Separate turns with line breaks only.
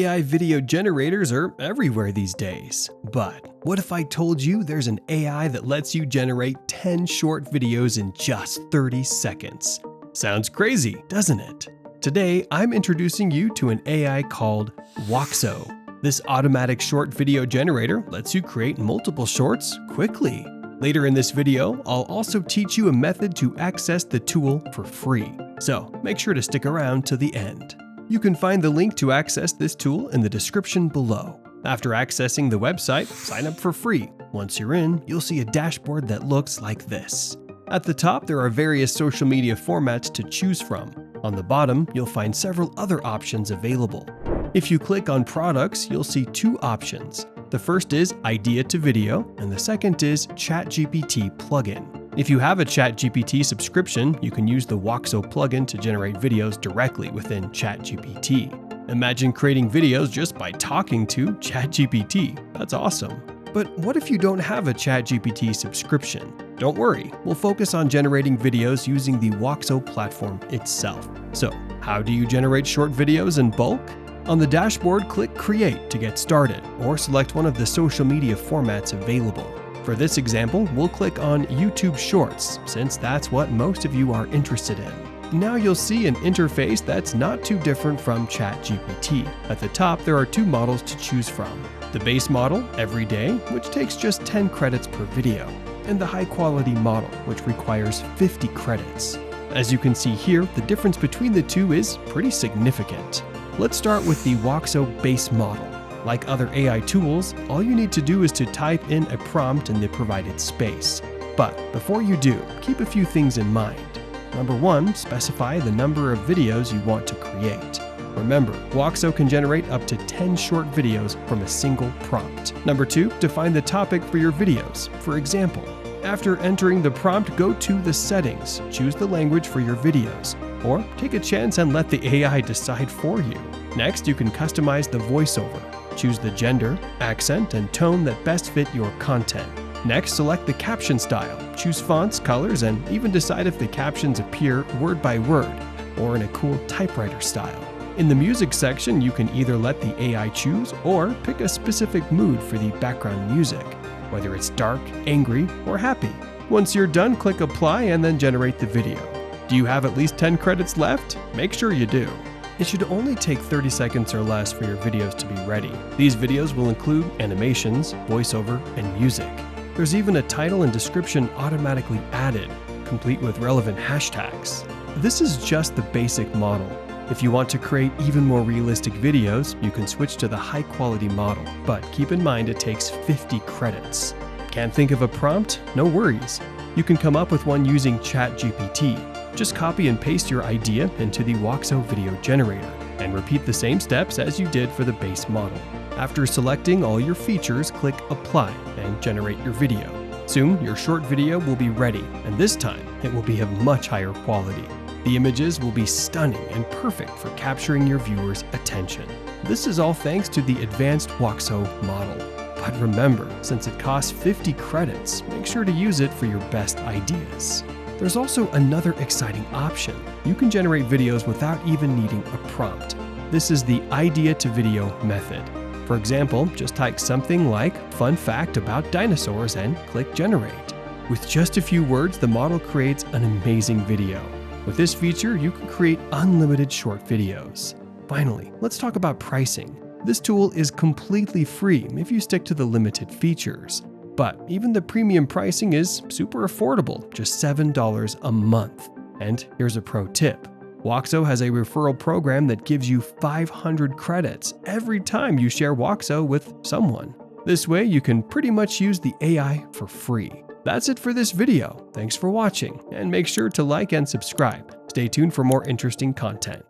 AI video generators are everywhere these days. But what if I told you there's an AI that lets you generate 10 short videos in just 30 seconds? Sounds crazy, doesn't it? Today, I'm introducing you to an AI called Woxo. This automatic short video generator lets you create multiple shorts quickly. Later in this video, I'll also teach you a method to access the tool for free. So make sure to stick around to the end. You can find the link to access this tool in the description below. After accessing the website, sign up for free. Once you're in, you'll see a dashboard that looks like this. At the top, there are various social media formats to choose from. On the bottom, you'll find several other options available. If you click on products, you'll see two options. The first is Idea to Video, and the second is ChatGPT plugin. If you have a ChatGPT subscription, you can use the Woxo plugin to generate videos directly within ChatGPT. Imagine creating videos just by talking to ChatGPT. That's awesome. But what if you don't have a ChatGPT subscription? Don't worry, we'll focus on generating videos using the Woxo platform itself. So, how do you generate short videos in bulk? On the dashboard, click Create to get started, or select one of the social media formats available. For this example, we'll click on YouTube Shorts, since that's what most of you are interested in. Now you'll see an interface that's not too different from ChatGPT. At the top, there are two models to choose from. The base model, Everyday, which takes just 10 credits per video, and the high-quality model, which requires 50 credits. As you can see here, the difference between the two is pretty significant. Let's start with the Woxo base model. Like other AI tools, all you need to do is to type in a prompt in the provided space. But before you do, keep a few things in mind. Number one, specify the number of videos you want to create. Remember, Woxo can generate up to 10 short videos from a single prompt. Number two, define the topic for your videos. For example, after entering the prompt, go to the settings, choose the language for your videos, or take a chance and let the AI decide for you. Next, you can customize the voiceover. Choose the gender, accent, and tone that best fit your content. Next, select the caption style. Choose fonts, colors, and even decide if the captions appear word by word or in a cool typewriter style. In the music section, you can either let the AI choose or pick a specific mood for the background music, whether it's dark, angry, or happy. Once you're done, click Apply and then generate the video. Do you have at least 10 credits left? Make sure you do. It should only take 30 seconds or less for your videos to be ready. These videos will include animations, voiceover, and music. There's even a title and description automatically added, complete with relevant hashtags. This is just the basic model. If you want to create even more realistic videos, you can switch to the high-quality model, but keep in mind it takes 50 credits. Can't think of a prompt? No worries. You can come up with one using ChatGPT. Just copy and paste your idea into the Woxo video generator and repeat the same steps as you did for the base model. After selecting all your features, click Apply and generate your video. Soon, your short video will be ready, and this time, it will be of much higher quality. The images will be stunning and perfect for capturing your viewers' attention. This is all thanks to the advanced Woxo model. But remember, since it costs 50 credits, make sure to use it for your best ideas. There's also another exciting option. You can generate videos without even needing a prompt. This is the Idea to Video method. For example, just type something like "fun fact about dinosaurs" and click Generate. With just a few words, the model creates an amazing video. With this feature, you can create unlimited short videos. Finally, let's talk about pricing. This tool is completely free if you stick to the limited features. But even the premium pricing is super affordable, just $7 a month. And here's a pro tip. Woxo has a referral program that gives you 500 credits every time you share Woxo with someone. This way, you can pretty much use the AI for free. That's it for this video. Thanks for watching, and make sure to like and subscribe. Stay tuned for more interesting content.